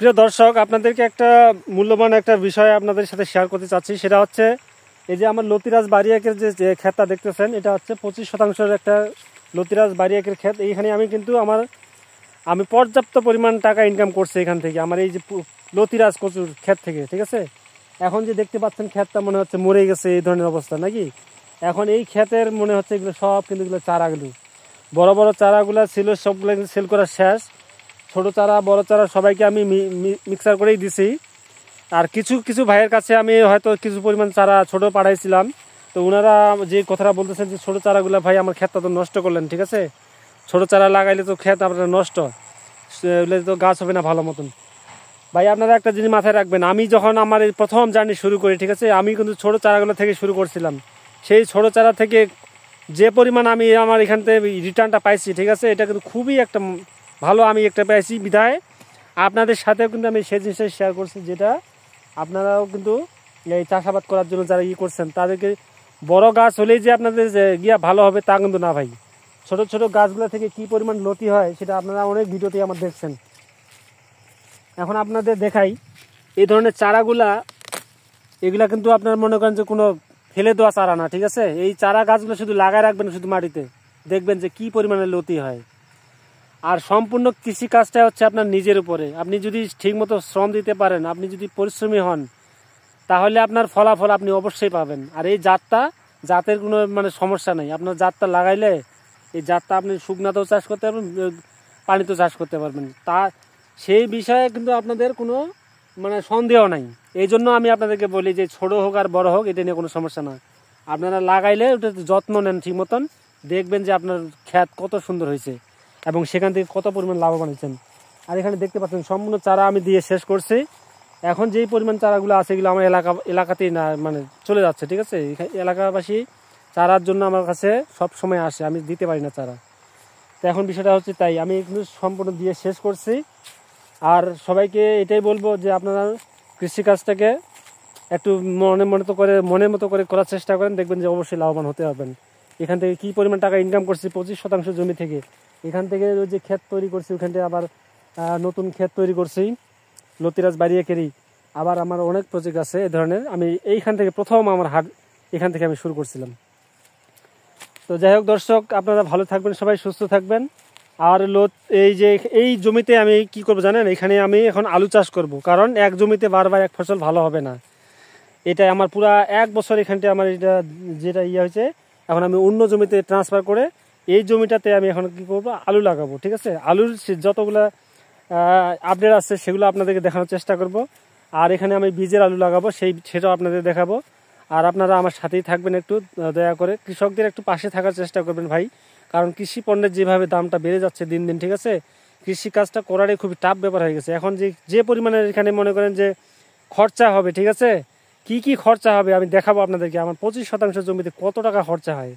প্রিয় দর্শক, আপনাদেরকে একটা মূল্যবান একটা বিষয় আপনাদের সাথে শেয়ার করতে চাচ্ছি। সেটা হচ্ছে এই যে আমার লতিরাজ বাড়িয়াকের যে ক্ষেতটা দেখতেছেন, এটা হচ্ছে 25% একটা লতিরাজ বাড়িয়াকের ক্ষেত। এইখানে আমি পর্যাপ্ত পরিমাণ টাকা ইনকাম করছি এখান থেকে, আমার এই যে লতিরাজ কচুর ক্ষেত থেকে, ঠিক আছে। এখন যে দেখতে পাচ্ছেন ক্ষেতটা মনে হচ্ছে মরে গেছে, এই ধরনের অবস্থা নাকি। এখন এই ক্ষেতের মনে হচ্ছে এগুলো সব কিন্তু এগুলো চারাগুলো, বড় বড় চারাগুলো ছিল, সবগুলো কিন্তু সেল করা শেষ। ছোট চারা বড় চারা সবাইকে আমি মিক্সার করেই দিছি। আর কিছু কিছু ভাইয়ের কাছে আমি হয়তো কিছু পরিমাণ চারা ছোট পাঠাইছিলাম। তো ওনারা যে কথাটা বলতেছেন যে ছোট চারাগুলো ভাই আমার ক্ষেতটা তো নষ্ট করলেন, ঠিক আছে, ছোট চারা লাগাইলে তো ক্ষেত আপনার নষ্ট, তো গাছ হবে না ভালো মতন। ভাই আপনারা একটা জিনিস মাথায় রাখবেন, আমি যখন আমার এই প্রথম জার্নি শুরু করি, ঠিক আছে, আমি কিন্তু ছোট চারাগুলো থেকে শুরু করছিলাম। সেই ছোট চারা থেকে যে পরিমাণ আমি আমার এখান থেকে রিটার্নটা পাইছি, ঠিক আছে, এটা কিন্তু খুবই একটা ভালো আমি একটা পাইছি। বিধায় আপনাদের সাথেও কিন্তু আমি সেই জিনিসটা শেয়ার করছি, যেটা আপনারাও কিন্তু এই চাষাবাদ করার জন্য যারা করছেন তাদেরকে বড় গাছ হলেই যে আপনাদের গিয়া ভালো হবে তা কিন্তু না ভাই। ছোট ছোট গাছগুলো থেকে কি পরিমাণ লতি হয় সেটা আপনারা অনেক ভিডিওতে আমার দেখছেন। এখন আপনাদের দেখাই এই ধরনের চারাগুলা, এগুলা কিন্তু আপনার মনে করেন যে কোনো ফেলে দেওয়া চারা না, ঠিক আছে। এই চারা গাছগুলো শুধু লাগায় রাখবেন শুধু মাটিতে, দেখবেন যে কি পরিমাণে লতি হয়। আর সম্পূর্ণ কৃষিকাজটা হচ্ছে আপনার নিজের উপরে। আপনি যদি ঠিকমতো শ্রম দিতে পারেন, আপনি যদি পরিশ্রমী হন, তাহলে আপনার ফলাফল আপনি অবশ্যই পাবেন। আর এই জাতের কোনো সমস্যা নেই। আপনার জাতটা লাগাইলে এই জাতটা আপনি শুকনাতেও চাষ করতে পারবেন, পানিতেও চাষ করতে পারবেন। সেই বিষয়ে কিন্তু আপনাদের কোনো সন্দেহ নাই। এই জন্য আমি আপনাদেরকে বলি যে ছোট হোক আর বড় হোক, এটা নিয়ে কোনো সমস্যা না। আপনারা লাগাইলে ওটা যত্ন নেন ঠিক মতন, দেখবেন যে আপনার ক্ষেত কত সুন্দর হয়েছে এবং সেখান থেকে কত পরিমাণ লাভবান হয়েছেন। আর এখানে দেখতে পাচ্ছেন সম্পূর্ণ চারা আমি দিয়ে শেষ করছি। এখন যেই পরিমাণ চারাগুলো আছে এগুলো আমার এলাকাতেই না চলে যাচ্ছে, ঠিক আছে। এলাকাবাসী চারার জন্য আমার কাছে সব সময় আসে, আমি দিতে পারি না চারা। তো এখন বিষয়টা হচ্ছে তাই আমি কিন্তু সম্পূর্ণ দিয়ে শেষ করছি। আর সবাইকে এটাই বলবো যে আপনারা কৃষিকাজটাকে একটু মনের মতো করে করার চেষ্টা করেন, দেখবেন যে অবশ্যই লাভবান হতে পারবেন। এখান থেকে কি পরিমাণ টাকা ইনকাম করছি 25% জমি থেকে। এখান থেকে ওই যে ক্ষেত তৈরি করছি, ওখান থেকে আবার নতুন ক্ষেত তৈরি করছি লতিরাজ বাড়িয়াকেরই। আবার আমার অনেক প্রজেক্ট আছে এ ধরনের। আমি এইখান থেকে প্রথম আমার হাট এখান থেকে আমি শুরু করছিলাম। তো যাই হোক দর্শক, আপনারা ভালো থাকবেন, সবাই সুস্থ থাকবেন। আর এই জমিতে আমি কি করব জানেন, এখানে আমি এখন আলু চাষ করব। কারণ এক জমিতে বারবার এক ফসল ভালো হবে না। এটা আমার পুরা 1 বছর এখানটা আমার এটা যেটা হয়েছে, এখন আমি অন্য জমিতে ট্রান্সফার করে এই জমিটাতে আমি এখন কি করব, আলু লাগাবো, ঠিক আছে। আলুর যতগুলা আপডেট আছে সেগুলো আপনাদেরকে দেখানোর চেষ্টা করব। আর এখানে আমি বীজের আলু লাগাবো, সেটাও আপনাদের দেখাবো। আর আপনারা আমার সাথেই থাকবেন, একটু দয়া করে কৃষকদের একটু পাশে থাকার চেষ্টা করবেন ভাই। কারণ কৃষি পণ্যের যেভাবে দামটা বেড়ে যাচ্ছে দিন দিন, ঠিক আছে, কৃষিকাজটা করারই খুবই টাফ ব্যাপার হয়ে গেছে। এখন যে পরিমাণে এখানে মনে করেন যে খরচা হবে, ঠিক আছে, কি কি খরচা হবে আমি দেখাবো আপনাদেরকে। আমার 25% জমিতে কত টাকা খরচা হয়।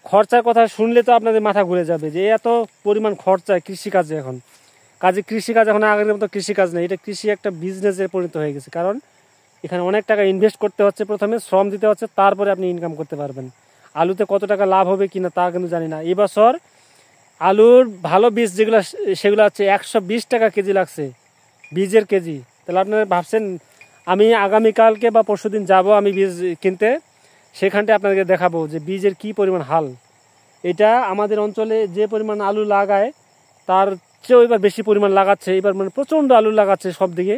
খরচার কথা শুনলে তো আপনাদের মাথা ঘুরে যাবে যে এত পরিমাণ খরচা কৃষিকাজে। এখন কৃষিকাজ এখন আগের মতো কৃষিকাজ নেই, এটা কৃষি একটা বিজনেসে পরিণত হয়ে গেছে। কারণ এখানে অনেক টাকা ইনভেস্ট করতে হচ্ছে, প্রথমে শ্রম দিতে হচ্ছে, তারপরে আপনি ইনকাম করতে পারবেন। আলুতে কত টাকা লাভ হবে কিনা তা কিন্তু জানি না। এবছর আলুর ভালো বীজ যেগুলো সেগুলো হচ্ছে 120 টাকা কেজি লাগছে, বীজের কেজি। তাহলে আপনারা ভাবছেন, আমি আগামীকালকে বা পরশুদিন যাব আমি বীজ কিনতে, সেখানটায় আপনাদেরকে দেখাবো যে বীজের কি পরিমাণ হাল। এটা আমাদের অঞ্চলে যে পরিমাণ আলু লাগায় তার চেয়েও এবার বেশি পরিমাণ লাগাচ্ছে। এবার প্রচণ্ড আলু লাগাচ্ছে সব দিকে,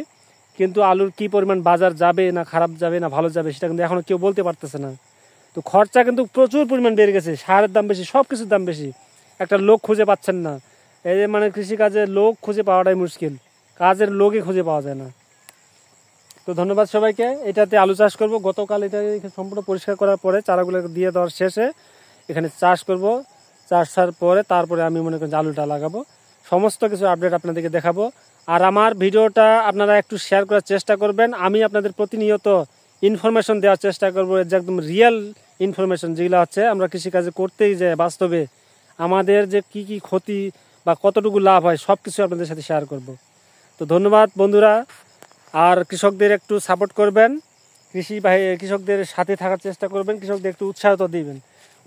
কিন্তু আলুর কি পরিমাণ বাজার যাবে না খারাপ যাবে না ভালো যাবে সেটা কিন্তু এখনও কেউ বলতে পারতেছে না। তো খরচা কিন্তু প্রচুর পরিমাণ বেড়ে গেছে, সারের দাম বেশি, সব কিছুর দাম বেশি। একটা লোক খুঁজে পাচ্ছেন না, এই যে কৃষিকাজে লোক খুঁজে পাওয়াটাই মুশকিল, কাজের লোকই খুঁজে পাওয়া যায় না। তো ধন্যবাদ সবাইকে। এটাতে আলু চাষ করব। গতকাল এটা সম্পূর্ণ পরিষ্কার করার পরে চারাগুলো দিয়ে দেওয়ার শেষে এখানে চাষ করব। চাষার পরে তারপরে আমি মনে করি আলুটা লাগাবো। সমস্ত কিছু আপডেট আপনাদেরকে দেখাবো। আর আমার ভিডিওটা আপনারা একটু শেয়ার করার চেষ্টা করবেন। আমি আপনাদের প্রতিনিয়ত ইনফরমেশন দেওয়ার চেষ্টা করবো, যে একদম রিয়েল ইনফরমেশন যেগুলো হচ্ছে আমরা কৃষিকাজে করতেই যে বাস্তবে আমাদের যে কি কি ক্ষতি বা কতটুকু লাভ হয় সব কিছু আপনাদের সাথে শেয়ার করব। তো ধন্যবাদ বন্ধুরা। আর কৃষকদের একটু সাপোর্ট করবেন, কৃষকদের সাথে থাকার চেষ্টা করবেন, কৃষকদের একটু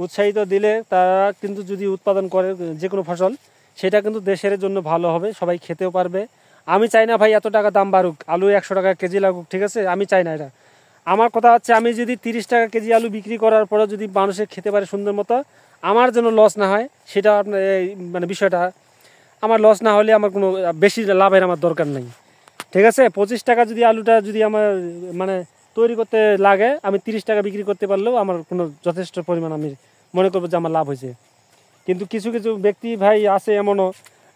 উৎসাহিত দিলে তারা কিন্তু যদি উৎপাদন করে যে কোনো ফসল, সেটা কিন্তু দেশের জন্য ভালো হবে, সবাই খেতেও পারবে। আমি চাই না ভাই এত টাকা দাম বাড়ুক, আলু 100 টাকা কেজি লাগুক, ঠিক আছে, আমি চাই না এটা। আমার কথা হচ্ছে আমি যদি 30 টাকা কেজি আলু বিক্রি করার পরে যদি মানুষে খেতে পারে সুন্দর মতো, আমার জন্য লস না হয়, সেটা আপনার মানে বিষয়টা আমার লস না হলে আমার কোনো বেশি লাভের আমার দরকার নেই, ঠিক আছে। 25 টাকা যদি আলুটা যদি আমার মানে তৈরি করতে লাগে, আমি 30 টাকা বিক্রি করতে পারলেও আমার কোনো যথেষ্ট পরিমাণ আমি মনে করবো যে আমার লাভ হয়েছে। কিন্তু কিছু কিছু ব্যক্তি ভাই আছে এমনও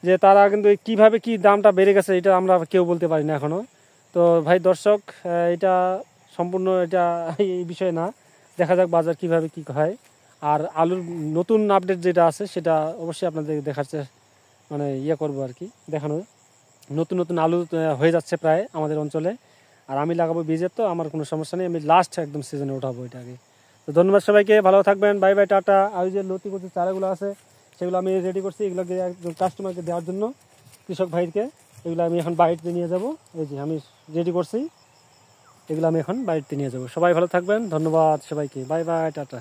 যে তারা কিন্তু কিভাবে কি দামটা বেড়ে গেছে এটা আমরা কেউ বলতে পারি না এখনও। তো ভাই দর্শক, এটা সম্পূর্ণ এটা এই বিষয় না, দেখা যাক বাজার কিভাবে কি হয়। আর আলুর নতুন আপডেট যেটা আছে সেটা অবশ্যই আপনাদের দেখাচ্ছে, মানে ইয়ে করবো আর কি, দেখানো। নতুন নতুন আলু হয়ে যাচ্ছে প্রায় আমাদের অঞ্চলে, আর আমি লাগাবো বীজের, তো আমার কোনো সমস্যা নেই, আমি লাস্ট একদম সিজনে উঠাবো এটাকে। তো ধন্যবাদ সবাইকে, ভালো থাকবেন, বাই বাই, টাটা। আর ওই যে লতি কচি চারাগুলো আছে সেগুলো আমি রেডি করছি, এগুলোকে একদম কাস্টমারকে দেওয়ার জন্য, কৃষক ভাইকে। এগুলো আমি এখন বাড়িতে নিয়ে যাব, এই যে আমি রেডি করছি, এগুলো আমি এখন বাড়িতে নিয়ে যাব। সবাই ভালো থাকবেন, ধন্যবাদ সবাইকে, বাই বাই, টাটা।